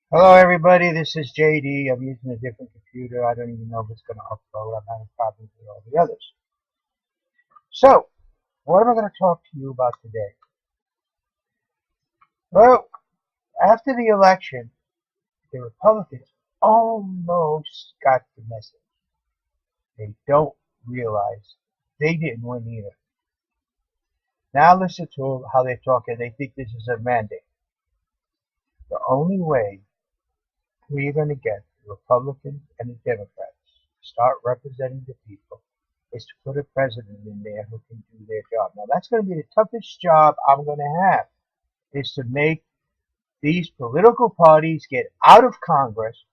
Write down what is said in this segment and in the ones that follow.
Hello everybody, this is JD. I'm using a different computer. I don't even know if it's going to upload. I'm having problems with all the others. So, what am I going to talk to you about today? Well, after the election, the Republicans almost got the message. They don't realize they didn't win either. Now listen to how they're talking. They think this is a mandate. The only way we're going to get the Republicans and the Democrats to start representing the people is to put a president in there who can do their job. Now that's going to be the toughest job I'm going to have, is to make these political parties get out of Congress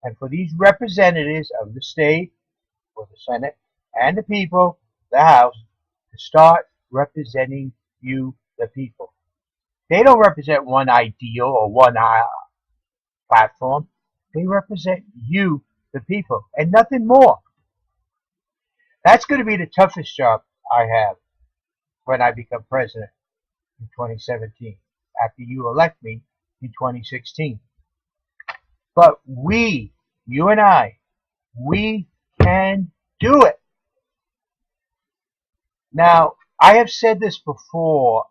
and for these representatives of the state or the Senate and the people, the House, to start representing you, the people. They don't represent one ideal or one platform. They represent you, the people, and nothing more. That's going to be the toughest job I have when I become president in 2017, after you elect me in 2016. But we, you and I, we can do it. Now, I have said this before.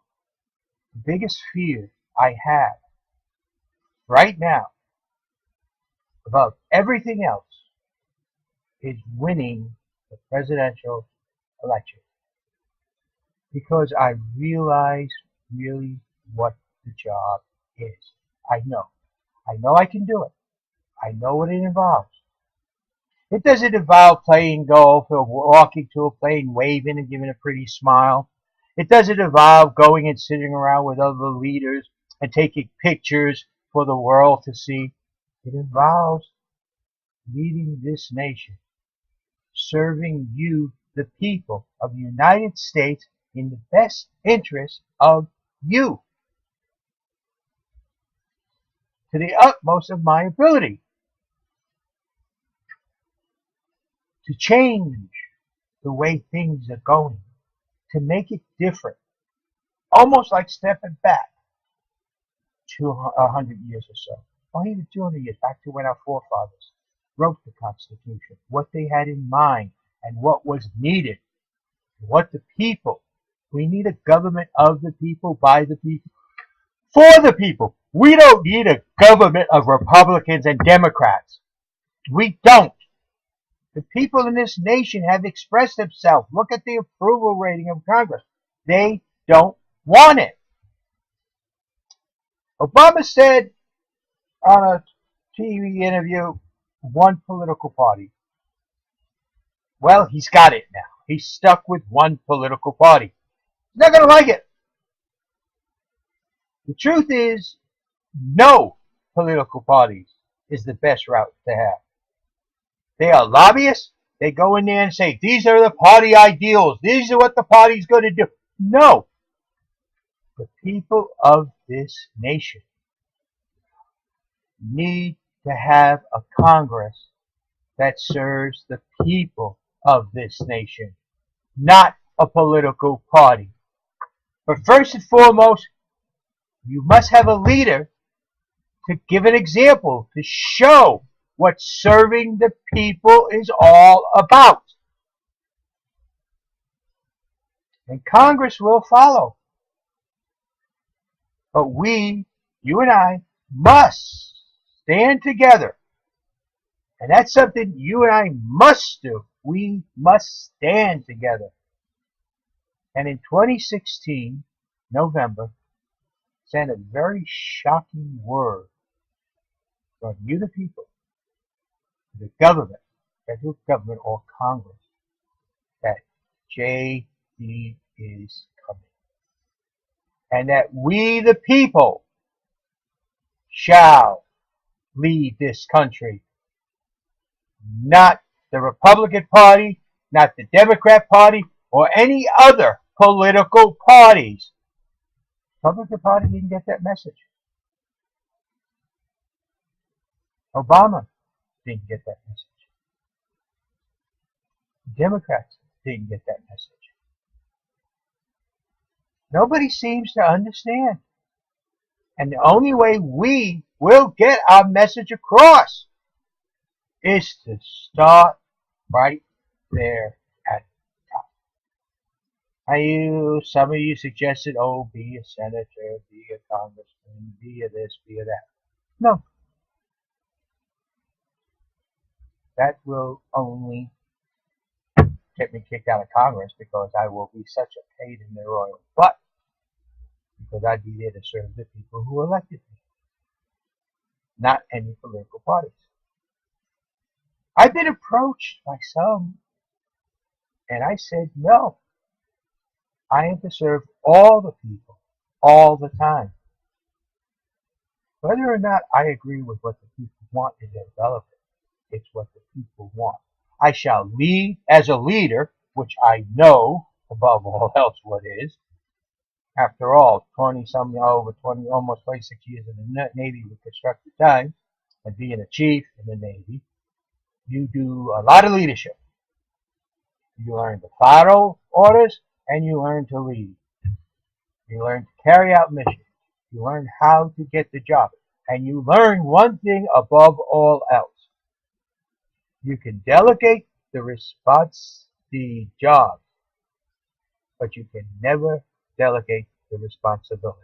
The biggest fear I have right now above everything else is winning the presidential election, because I realize really what the job is. I know I can do it. I know what it involves. It doesn't involve playing golf or walking to a plane, waving and giving a pretty smile. It doesn't involve going and sitting around with other leaders and taking pictures for the world to see. It involves leading this nation, serving you, the people of the United States, in the best interest of you, to the utmost of my ability, to change the way things are going, to make it different, almost like stepping back to 100 years or so, or even 200 years, back to when our forefathers wrote the Constitution, what they had in mind and what was needed, what the people. We need a government of the people, by the people, for the people. We don't need a government of Republicans and Democrats. We don't. The people in this nation have expressed themselves. Look at the approval rating of Congress. They don't want it. Obama said on a TV interview, one political party. Well, he's got it now. He's stuck with one political party. He's not going to like it. The truth is, no political parties is the best route to have. They are lobbyists. They go in there and say, these are the party ideals. These are what the party's going to do. No. The people of this nation need to have a Congress that serves the people of this nation, not a political party. But first and foremost, you must have a leader to give an example, to show what serving the people is all about. And Congress will follow. But we, you and I, must stand together. And that's something you and I must do. We must stand together. And in 2016, November, sent a very shocking word from you, the people, to the government, federal government or Congress, that JD is coming. And that we, the people, shall lead this country. Not the Republican Party, not the Democrat Party, or any other political parties. The Republican Party didn't get that message. Obama didn't get that message. The Democrats didn't get that message. Nobody seems to understand. And the only way we, will get our message across is to start right there at the top. Some of you suggested, oh, be a senator, be a congressman, be a this, be a that. No. That will only get me kicked out of Congress because I will be such a pain in the royal butt because I'd be there to serve the people who elected me, not any political parties. I've been approached by some, and I said, no, I am to serve all the people, all the time. Whether or not I agree with what the people want is irrelevant. It's what the people want. I shall lead as a leader, which I know above all else what is. After all, almost 26 years in the Navy with constructive time, and being a chief in the Navy, you do a lot of leadership. You learn to follow orders, and you learn to lead. You learn to carry out missions. You learn how to get the job. And you learn one thing above all else. You can delegate the job, but you can never delegate the responsibility.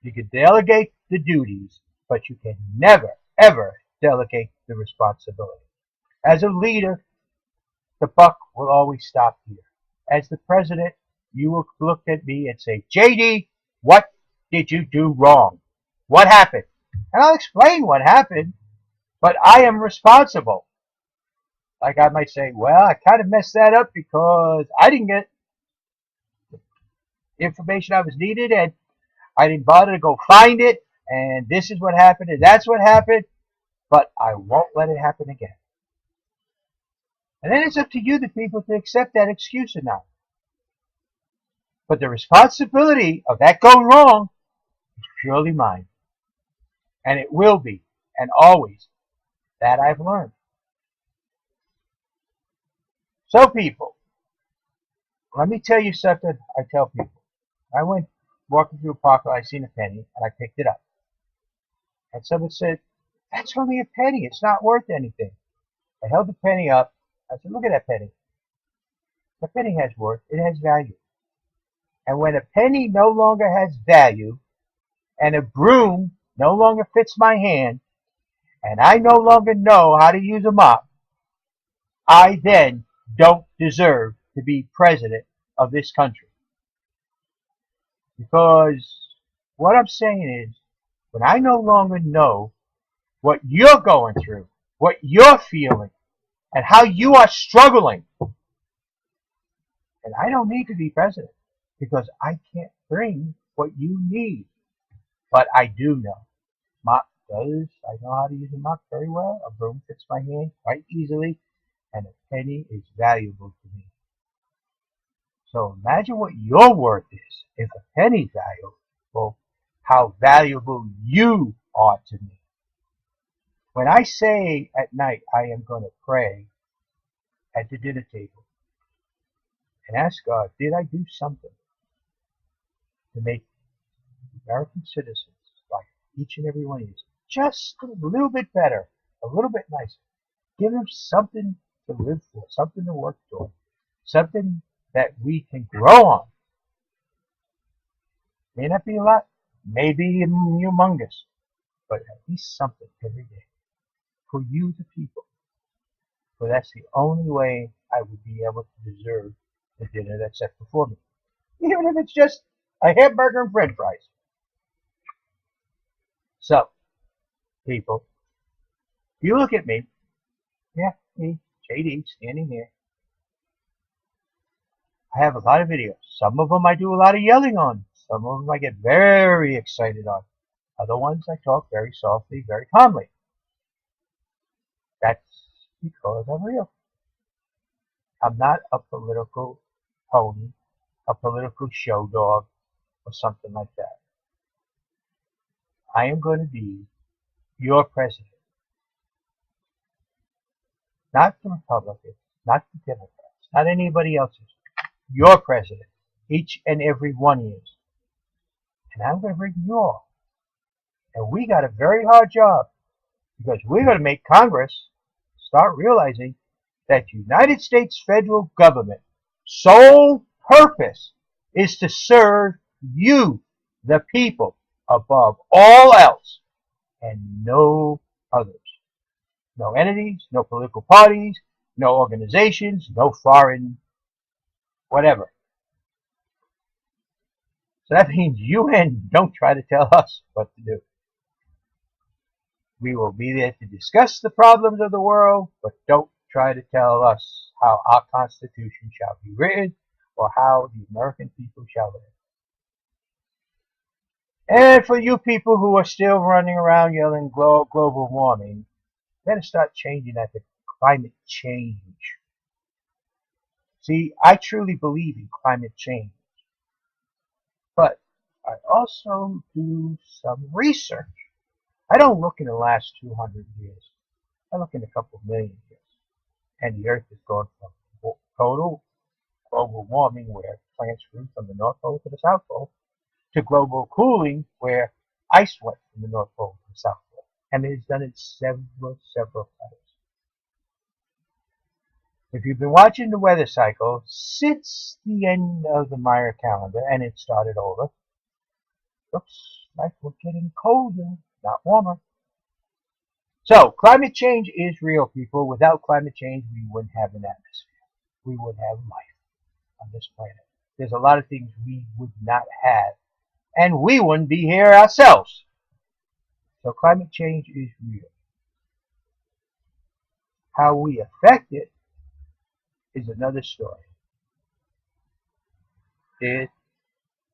You can delegate the duties, but you can never, ever delegate the responsibility. As a leader, the buck will always stop here. As the president, you will look at me and say, JD, what did you do wrong? What happened? And I'll explain what happened, but I am responsible. Like I might say, well, I kind of messed that up because I didn't get the information I was needed and I didn't bother to go find it, and this is what happened and that's what happened, but I won't let it happen again. And then it's up to you, the people, to accept that excuse or not. But the responsibility of that going wrong is purely mine. And it will be, and always, that I've learned. So people, let me tell you something I tell people. I went walking through a park and I seen a penny and I picked it up. And someone said, that's only a penny, it's not worth anything. I held the penny up. I said, look at that penny. The penny has worth, it has value. And when a penny no longer has value and a broom no longer fits my hand and I no longer know how to use a mop, I then don't deserve to be president of this country. Because what I'm saying is, when I no longer know what you're going through, what you're feeling, and how you are struggling, and I don't need to be president because I can't bring what you need. But I do know. Mop does. I know how to use a mop very well. A broom fits my hand quite easily, and a penny is valuable to me. So imagine what your worth is. If a penny's valuable, how valuable you are to me. When I say at night I am going to pray at the dinner table and ask God, did I do something to make American citizens, like each and every one of you, just a little bit better, a little bit nicer? Give them something to live for, something to work toward, something that we can grow on. May not be a lot, maybe humongous, but at least something every day for you, the people. For that's the only way I would be able to deserve the dinner that's set before me. Even if it's just a hamburger and french fries. So, people, if you look at me, yeah, me, JD, standing here, I have a lot of videos. Some of them I do a lot of yelling on. Some of them I get very excited on. Other ones I talk very softly, very calmly. That's because I'm real. I'm not a political pony, a political show dog, or something like that. I am going to be your president. Not the Republicans, not the Democrats, not anybody else's. Your president, each and every one of you. And I'm going to bring you all And we got a very hard job because we're going to make Congress start realizing that United States federal government sole purpose is to serve you, the people, above all else, and no others. No entities, no political parties, no organizations, no foreign whatever. So that means UN don't try to tell us what to do. We will be there to discuss the problems of the world, but don't try to tell us how our Constitution shall be written or how the American people shall live. And for you people who are still running around yelling global warming, better start changing that to climate change. See, I truly believe in climate change, but I also do some research. I don't look in the last 200 years. I look in a couple million years. And the Earth has gone from total global warming, where plants grew from the North Pole to the South Pole, to global cooling, where ice went from the North Pole to the South Pole. And it's done it several times. If you've been watching the weather cycle since the end of the Maya calendar, and it started over, looks like we're getting colder, not warmer. So, climate change is real, people. Without climate change, we wouldn't have an atmosphere. We wouldn't have life on this planet. There's a lot of things we would not have, and we wouldn't be here ourselves. So, climate change is real. How we affect it is another story.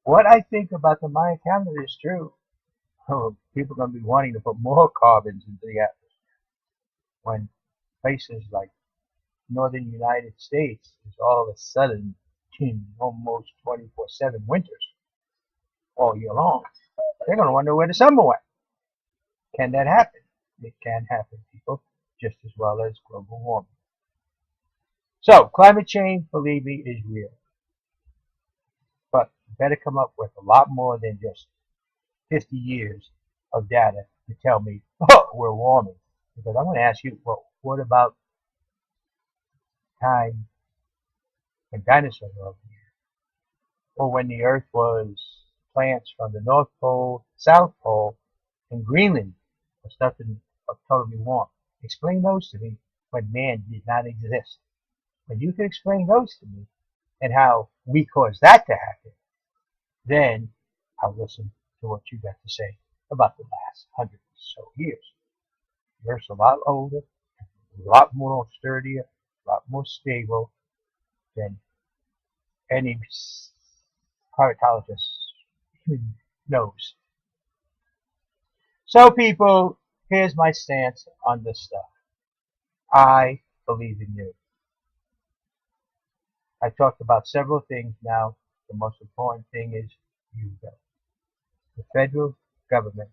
What I think about the Maya calendar is true. Oh, people are going to be wanting to put more carbons into the atmosphere when places like northern United States is all of a sudden in almost 24/7 winters all year long. They're going to wonder where the summer went. Can that happen? It can happen, people, just as well as global warming. So, climate change, believe me, is real. But you better come up with a lot more than just 50 years of data to tell me, oh, we're warming. Because I'm going to ask you, well, what about time when dinosaurs were over here? Or when the Earth was plants from the North Pole, South Pole, and Greenland was nothing but totally warm. Explain those to me when man did not exist. When you can explain those to me and how we caused that to happen, then I'll listen to what you got to say about the last 100 or so years. The Earth's a lot older, a lot more sturdier, a lot more stable than any paleontologist even knows. So people, here's my stance on this stuff. I believe in you. I talked about several things now. The most important thing is you go. The federal government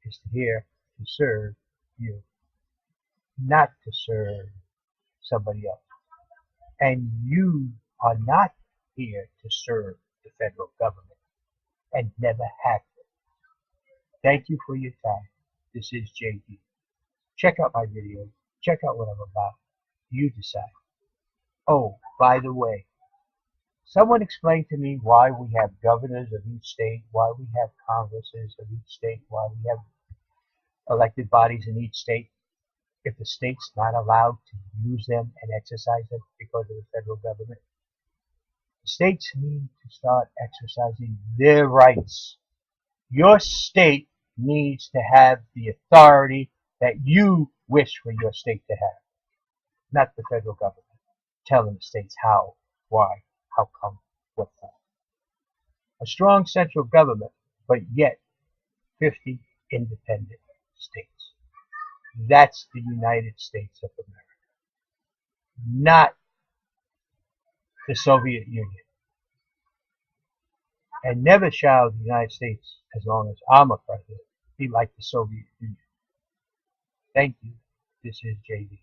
is here to serve you, not to serve somebody else. And you are not here to serve the federal government and never have been. Thank you for your time. This is JD. Check out my videos. Check out what I'm about. You decide. Oh, by the way, someone explain to me why we have governors of each state, why we have congresses of each state, why we have elected bodies in each state, if the state's not allowed to use them and exercise them because of the federal government. The states need to start exercising their rights. Your state needs to have the authority that you wish for your state to have, not the federal government telling the states how, why, how come, what for. A strong central government, but yet 50 independent states. That's the United States of America, not the Soviet Union. And never shall the United States, as long as I'm a president, be like the Soviet Union. Thank you. This is JD.